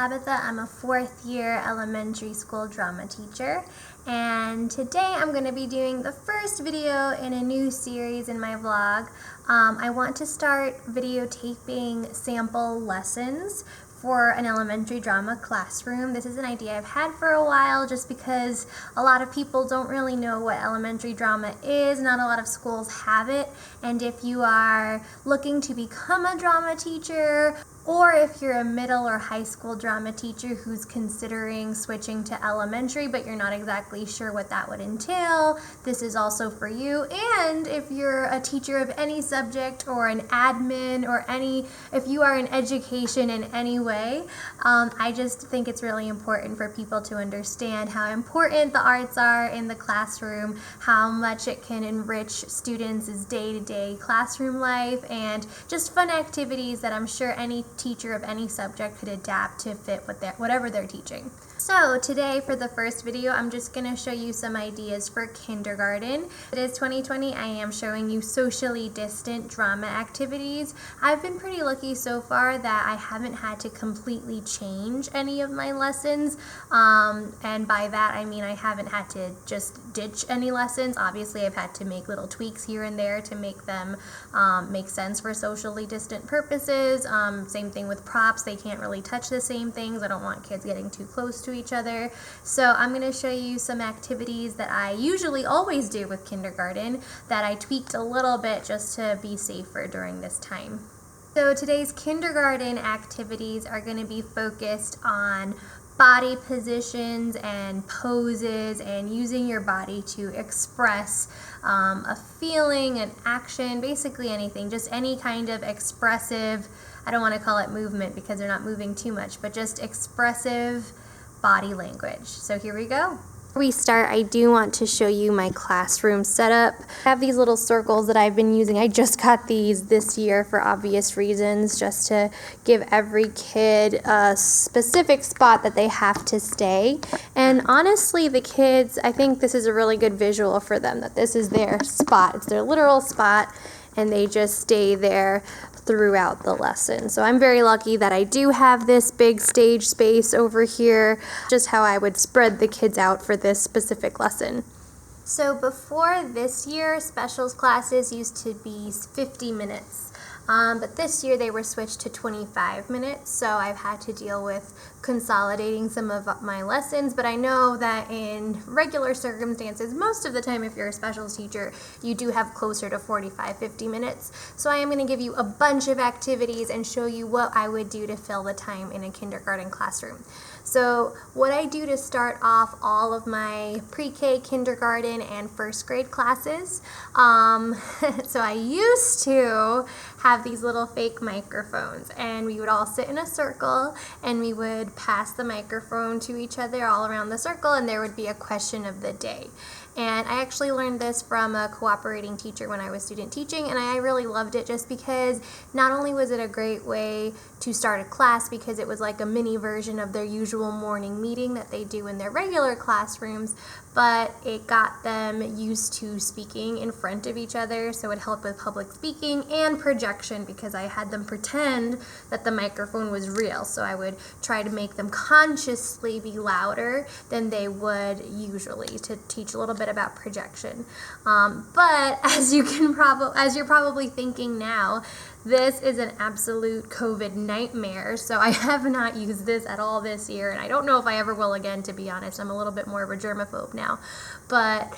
Tabitha. I'm a fourth year elementary school drama teacher, and today I'm going to be doing the first video in a new series in my vlog. I want to start videotaping sample lessons for an elementary drama classroom. This is an idea I've had for a while just because a lot of people don't really know what elementary drama is. Not a lot of schools have it, and if you are looking to become a drama teacher, or if you're a middle or high school drama teacher who's considering switching to elementary but you're not exactly sure what that would entail, this is also for you. And if you're a teacher of any subject or an admin or if you are in education in any way, I just think it's really important for people to understand how important the arts are in the classroom, how much it can enrich students' day-to-day classroom life, and just fun activities that I'm sure any teacher of any subject could adapt to fit whatever they're teaching. So today for the first video, I'm just going to show you some ideas for kindergarten. It is 2020. I am showing you socially distant drama activities. I've been pretty lucky so far that I haven't had to completely change any of my lessons, and by that I mean I haven't had to just ditch any lessons. Obviously I've had to make little tweaks here and there to make them make sense for socially distant purposes. Same thing with props. They can't really touch the same things. I don't want kids getting too close to each other. So I'm going to show you some activities that I usually always do with kindergarten that I tweaked a little bit just to be safer during this time. So today's kindergarten activities are going to be focused on body positions and poses and using your body to express a feeling, an action, basically anything, just any kind of expressive, I don't want to call it movement because they're not moving too much, but just expressive body language. So here we go. Before we start, I do want to show you my classroom setup. I have these little circles that I've been using. I just got these this year for obvious reasons, just to give every kid a specific spot that they have to stay. And honestly, the kids, I think this is a really good visual for them, that this is their spot. It's their literal spot, and they just stay there throughout the lesson. So I'm very lucky that I do have this big stage space over here, just how I would spread the kids out for this specific lesson. So before this year, specials classes used to be 50 minutes. But this year they were switched to 25 minutes, so I've had to deal with consolidating some of my lessons, but I know that in regular circumstances, most of the time if you're a specials teacher, you do have closer to 45-50 minutes. So I am going to give you a bunch of activities and show you what I would do to fill the time in a kindergarten classroom. So what I do to start off all of my pre-K, kindergarten, and first grade classes, so I used to have these little fake microphones, and we would all sit in a circle and we would pass the microphone to each other all around the circle, and there would be a question of the day. And I actually learned this from a cooperating teacher when I was student teaching, and I really loved it just because not only was it a great way to start a class because it was like a mini version of their usual morning meeting that they do in their regular classrooms, but it got them used to speaking in front of each other, so it helped with public speaking and projection because I had them pretend that the microphone was real. So I would try to make them consciously be louder than they would usually to teach a little bit about projection. But as you're probably thinking now, this is an absolute COVID nightmare, so I have not used this at all this year, and I don't know if I ever will again, to be honest. I'm a little bit more of a germaphobe now. But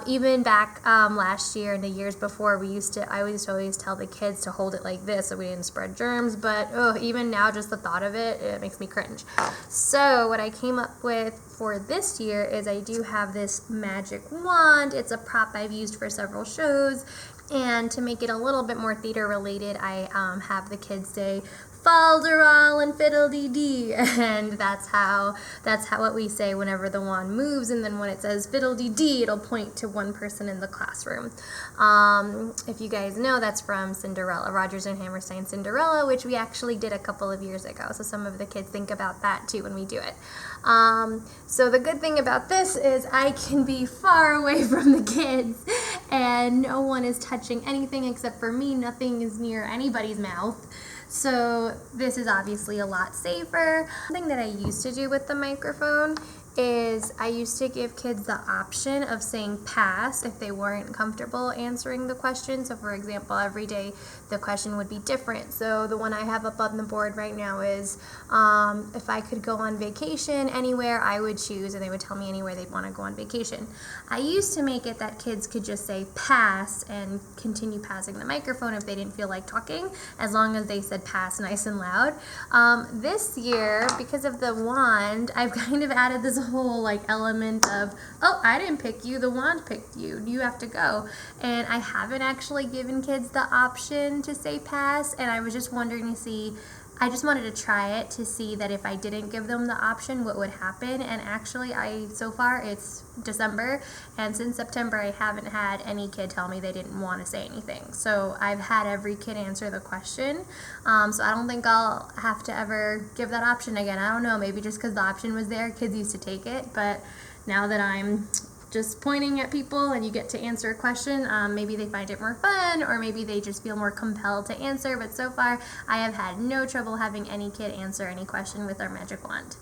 even back last year and the years before, I used to always tell the kids to hold it like this so we didn't spread germs, but even now, just the thought of it makes me cringe. So what I came up with for this year is I do have this magic wand. It's a prop I've used for several shows. And to make it a little bit more theater related, I have the kids say "Falderal" and "fiddle-dee-dee," and that's what we say whenever the wand moves. And then when it says "fiddle-dee-dee," it'll point to one person in the classroom. If you guys know, that's from Cinderella, Rodgers and Hammerstein's Cinderella, which we actually did a couple of years ago. So some of the kids think about that too when we do it. So the good thing about this is I can be far away from the kids, and no one is touching anything except for me. Nothing is near anybody's mouth. So this is obviously a lot safer. Something that I used to do with the microphone is I used to give kids the option of saying pass if they weren't comfortable answering the question. So for example, every day the question would be different. So the one I have up on the board right now is if I could go on vacation anywhere, I would choose, and they would tell me anywhere they'd want to go on vacation. I used to make it that kids could just say pass and continue passing the microphone if they didn't feel like talking, as long as they said pass nice and loud. This year, because of the wand, I've kind of added this whole element of, oh, I didn't pick you, the wand picked you, you have to go. And I haven't actually given kids the option to say pass, and I was just wondering to see, I just wanted to try it to see that if I didn't give them the option, what would happen. And actually, so far it's December, and since September I haven't had any kid tell me they didn't want to say anything. So I've had every kid answer the question, so I don't think I'll have to ever give that option again. I don't know, maybe just because the option was there, kids used to take it, but now that I'm just pointing at people and you get to answer a question, maybe they find it more fun, or maybe they just feel more compelled to answer. But so far I have had no trouble having any kid answer any question with our magic wand.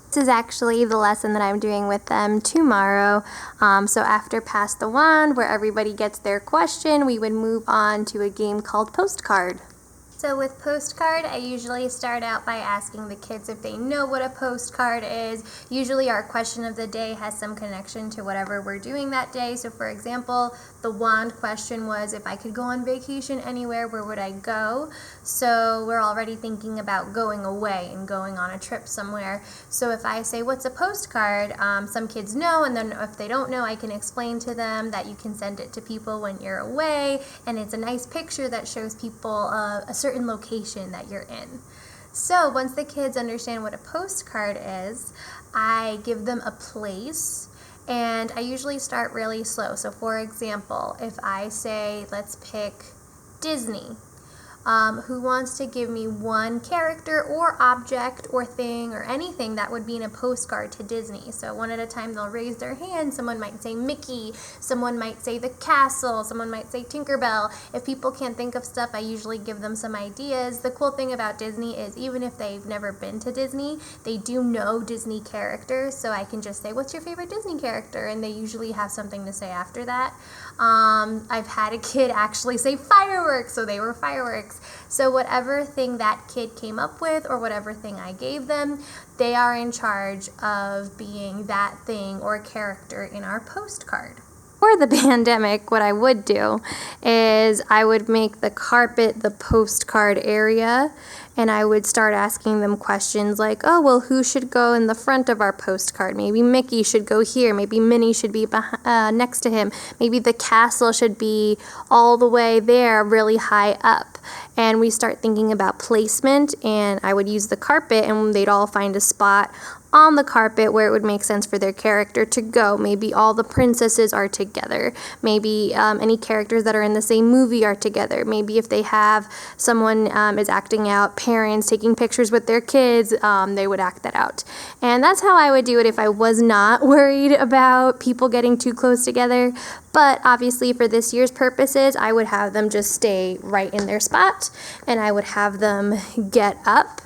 This is actually the lesson that I'm doing with them tomorrow. So after Pass the Wand, where everybody gets their question, we would move on to a game called Postcard. So with Postcard, I usually start out by asking the kids if they know what a postcard is. Usually our question of the day has some connection to whatever we're doing that day. So for example, the wand question was, if I could go on vacation anywhere, where would I go? So we're already thinking about going away and going on a trip somewhere. So if I say, what's a postcard? Some kids know, and then if they don't know, I can explain to them that you can send it to people when you're away, and it's a nice picture that shows people a certain location that you're in. So once the kids understand what a postcard is, I give them a place, and I usually start really slow. So for example, if I say, let's pick Disney, who wants to give me one character or object or thing or anything that would be in a postcard to Disney? So one at a time they'll raise their hand. Someone might say Mickey, someone might say the castle, someone might say Tinkerbell. If people can't think of stuff, I usually give them some ideas. The cool thing about Disney is even if they've never been to Disney, they do know Disney characters, so I can just say, what's your favorite Disney character? And they usually have something to say after that. I've had a kid actually say fireworks, so they were fireworks. So whatever thing that kid came up with or whatever thing I gave them, they are in charge of being that thing or character in our postcard. For the pandemic, what I would do is I would make the carpet the postcard area, and I would start asking them questions like, oh, well, who should go in the front of our postcard? Maybe Mickey should go here. Maybe Minnie should be next to him. Maybe the castle should be all the way there, really high up. And we start thinking about placement, and I would use the carpet, and they'd all find a spot on the carpet where it would make sense for their character to go. Maybe all the princesses are together. Maybe any characters that are in the same movie are together. Maybe if they have someone is acting out, parents taking pictures with their kids, they would act that out. And that's how I would do it if I was not worried about people getting too close together. But obviously for this year's purposes, I would have them just stay right in their spot, and I would have them get up,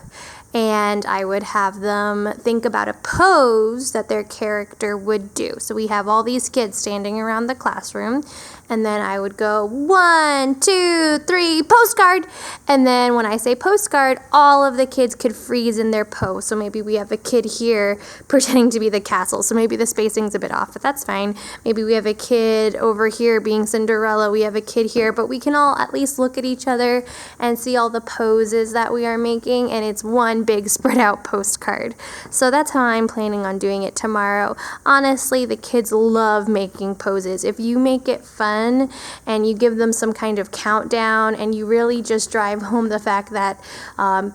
and I would have them think about a pose that their character would do. So we have all these kids standing around the classroom, and then I would go 1, 2, 3, postcard. And then when I say postcard, all of the kids could freeze in their pose. So maybe we have a kid here pretending to be the castle. So maybe the spacing's a bit off, but that's fine. Maybe we have a kid over here being Cinderella. We have a kid here, but we can all at least look at each other and see all the poses that we are making, and it's one big spread out postcard. So that's how I'm planning on doing it tomorrow. Honestly, the kids love making poses. If you make it fun and you give them some kind of countdown, and you really just drive home the fact that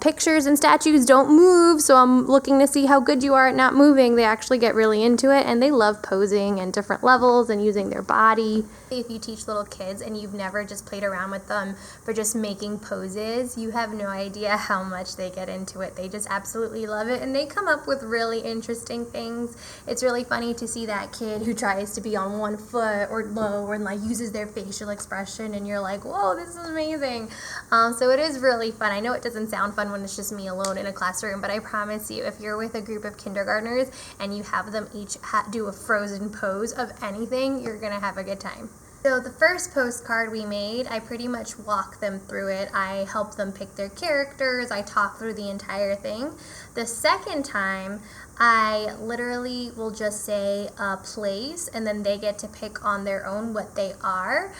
pictures and statues don't move, so I'm looking to see how good you are at not moving, they actually get really into it, and they love posing and different levels and using their body. If you teach little kids and you've never just played around with them for just making poses, you have no idea how much they get into it. They just absolutely love it, and they come up with really interesting things. It's really funny to see that kid who tries to be on one foot or low and like uses their facial expression, and you're like, whoa, this is amazing. So it is really fun. I know it doesn't sound fun when it's just me alone in a classroom, but I promise you, if you're with a group of kindergartners and you have them each do a frozen pose of anything, you're gonna have a good time. So the first postcard we made, I pretty much walk them through it. I help them pick their characters. I talk through the entire thing. The second time, I literally will just say a place, and then they get to pick on their own what they are,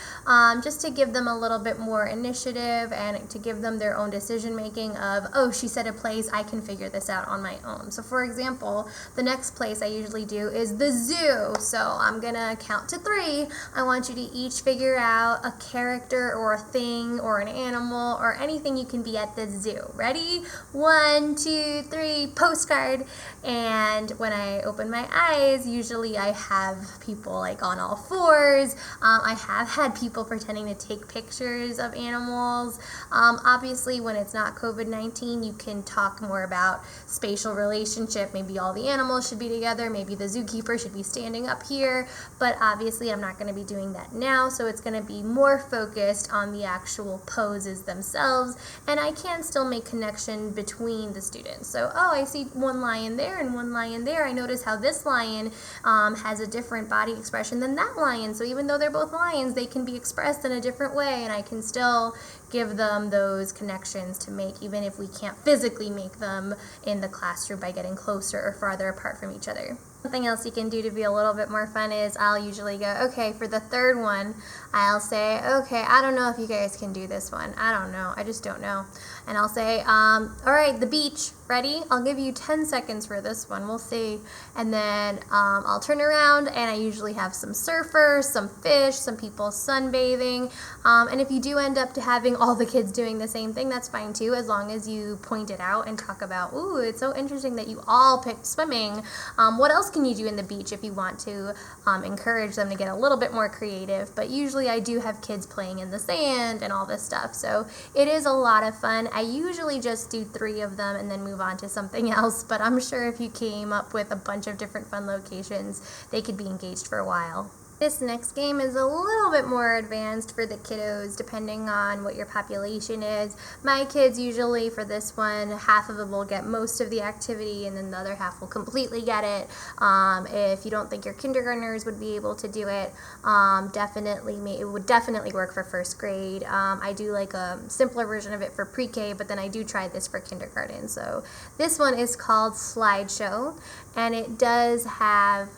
just to give them a little bit more initiative and to give them their own decision making of, oh, she said a place, I can figure this out on my own. So for example, the next place I usually do is the zoo. So I'm gonna count to 3. I want you to each figure out a character or a thing or an animal or anything you can be at the zoo. Ready? 1, 2, 3, postcard. And when I open my eyes, usually I have people like on all fours. I have had people pretending to take pictures of animals. Obviously, when it's not COVID-19, you can talk more about spatial relationship. Maybe all the animals should be together. Maybe the zookeeper should be standing up here. But obviously, I'm not going to be doing that now. So it's going to be more focused on the actual poses themselves. And I can still make connection between the students. So, oh, I see one lion there and one lion there. I notice how this lion has a different body expression than that lion. So even though they're both lions, they can be expressed in a different way, and I can still give them those connections to make, even if we can't physically make them in the classroom by getting closer or farther apart from each other. Something else you can do to be a little bit more fun is I'll usually go, okay, for the third one, I'll say, okay, I don't know if you guys can do this one. I don't know. I just don't know. And I'll say, all right, the beach, ready? I'll give you 10 seconds for this one. We'll see. And then I'll turn around, and I usually have some surfers, some fish, some people sunbathing. And if you do end up having all the kids doing the same thing, that's fine too, as long as you point it out and talk about, ooh, it's so interesting that you all picked swimming. What else can you do in the beach if you want to encourage them to get a little bit more creative? But usually I do have kids playing in the sand and all this stuff, so it is a lot of fun. I usually just do 3 of them and then move on to something else, but I'm sure if you came up with a bunch of different fun locations, they could be engaged for a while. This next game is a little bit more advanced for the kiddos, depending on what your population is. My kids usually, for this one, half of them will get most of the activity, and then the other half will completely get it. If you don't think your kindergartners would be able to do it, it would definitely work for first grade. I do like a simpler version of it for pre-K, but then I do try this for kindergarten. So this one is called Slideshow, and it does have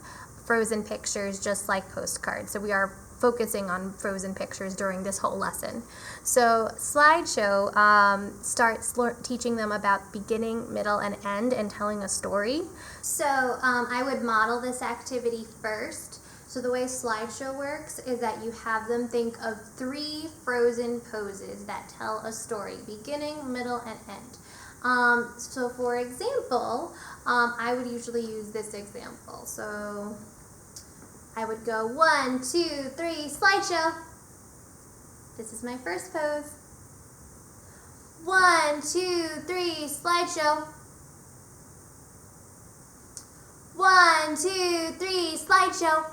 frozen pictures just like postcards. So we are focusing on frozen pictures during this whole lesson. So Slideshow starts teaching them about beginning, middle, and end, and telling a story. So I would model this activity first. So the way Slideshow works is that you have them think of 3 frozen poses that tell a story, beginning, middle, and end. So for example, I would usually use this example. So I would go 1, 2, 3, slideshow. This is my first pose. 1, 2, 3, slideshow. 1, 2, 3, slideshow.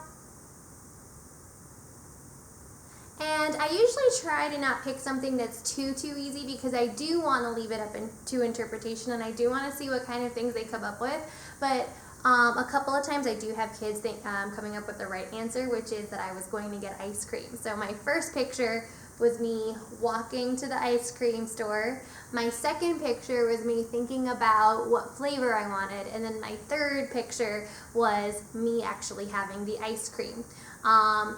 And I usually try to not pick something that's too easy, because I do want to leave it up to interpretation, and I do want to see what kind of things they come up with. But a couple of times I do have kids coming up with the right answer, which is that I was going to get ice cream. So my first picture was me walking to the ice cream store. My second picture was me thinking about what flavor I wanted. And then my third picture was me actually having the ice cream.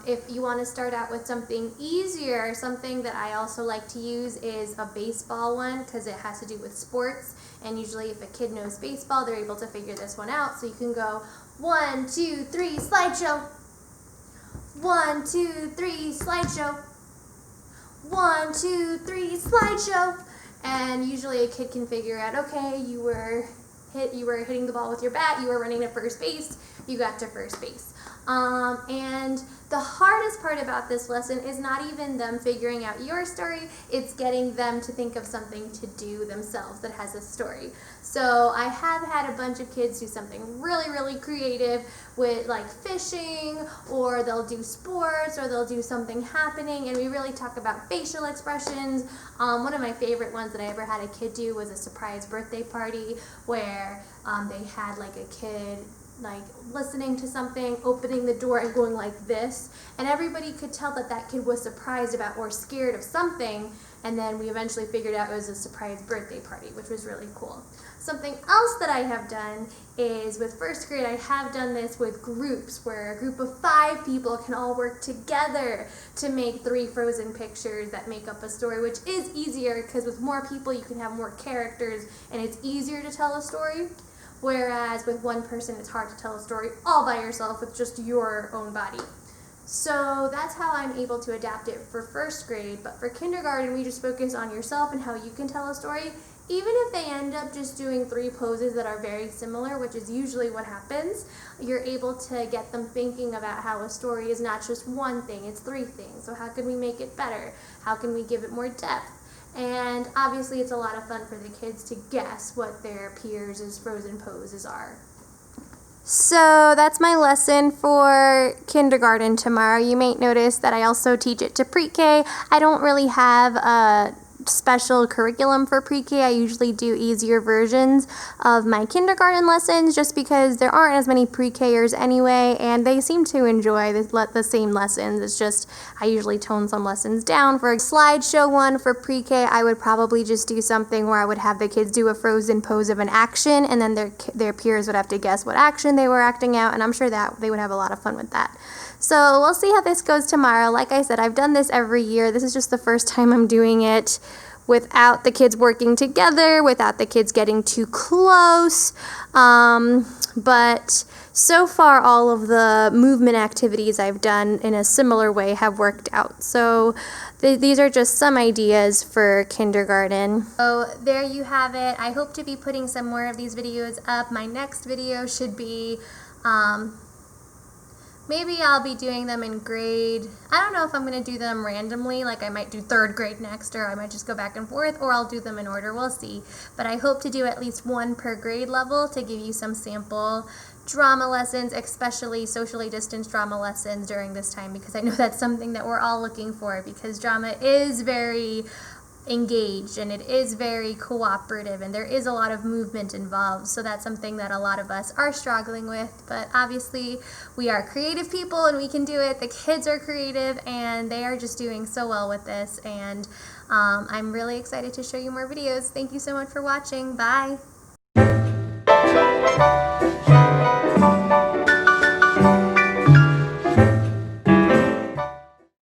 If you want to start out with something easier, something that I also like to use is a baseball one, because it has to do with sports. And usually if a kid knows baseball, they're able to figure this one out. So you can go 1, 2, 3, slideshow. 1, 2, 3, slideshow. 1, 2, 3, slideshow. And usually a kid can figure out, okay, you were hitting the ball with your bat, you were running to first base, you got to first base. And the hardest part about this lesson is not even them figuring out your story, it's getting them to think of something to do themselves that has a story. So I have had a bunch of kids do something really, really creative with like fishing, or they'll do sports, or they'll do something happening, and we really talk about facial expressions. One of my favorite ones that I ever had a kid do was a surprise birthday party where they had like a kid like listening to something, opening the door and going like this, and everybody could tell that that kid was surprised about or scared of something, and then we eventually figured out it was a surprise birthday party, which was really cool. Something else that I have done is with first grade, I have done this with groups where a group of 5 people can all work together to make 3 frozen pictures that make up a story, which is easier because with more people you can have more characters and it's easier to tell a story. Whereas with one person, it's hard to tell a story all by yourself with just your own body. So that's how I'm able to adapt it for first grade. But for kindergarten, we just focus on yourself and how you can tell a story. Even if they end up just doing 3 poses that are very similar, which is usually what happens, you're able to get them thinking about how a story is not just one thing, it's 3 things. So how can we make it better? How can we give it more depth? And obviously it's a lot of fun for the kids to guess what their peers' frozen poses are. So that's my lesson for kindergarten tomorrow. You may notice that I also teach it to pre-K. I don't really have a special curriculum for pre-K. I usually do easier versions of my kindergarten lessons just because there aren't as many pre-Kers anyway, and they seem to enjoy the same lessons. It's just I usually tone some lessons down. For a slideshow one for pre-K, I would probably just do something where I would have the kids do a frozen pose of an action, and then their peers would have to guess what action they were acting out, and I'm sure that they would have a lot of fun with that. So we'll see how this goes tomorrow. Like I said, I've done this every year. This is just the first time I'm doing it without the kids working together, without the kids getting too close. But so far, all of the movement activities I've done in a similar way have worked out. So these are just some ideas for kindergarten. So there you have it. I hope to be putting some more of these videos up. My next video should be maybe I'll be doing them in grade. I don't know if I'm going to do them randomly, like I might do 3rd grade next, or I might just go back and forth, or I'll do them in order. We'll see. But I hope to do at least 1 per grade level to give you some sample drama lessons, especially socially distanced drama lessons during this time, because I know that's something that we're all looking for, because drama is very engaged and it is very cooperative and there is a lot of movement involved, so that's something that a lot of us are struggling with. But obviously we are creative people and we can do it. The kids are creative and they are just doing so well with this, and I'm really excited to show you more videos. Thank you so much for watching. Bye.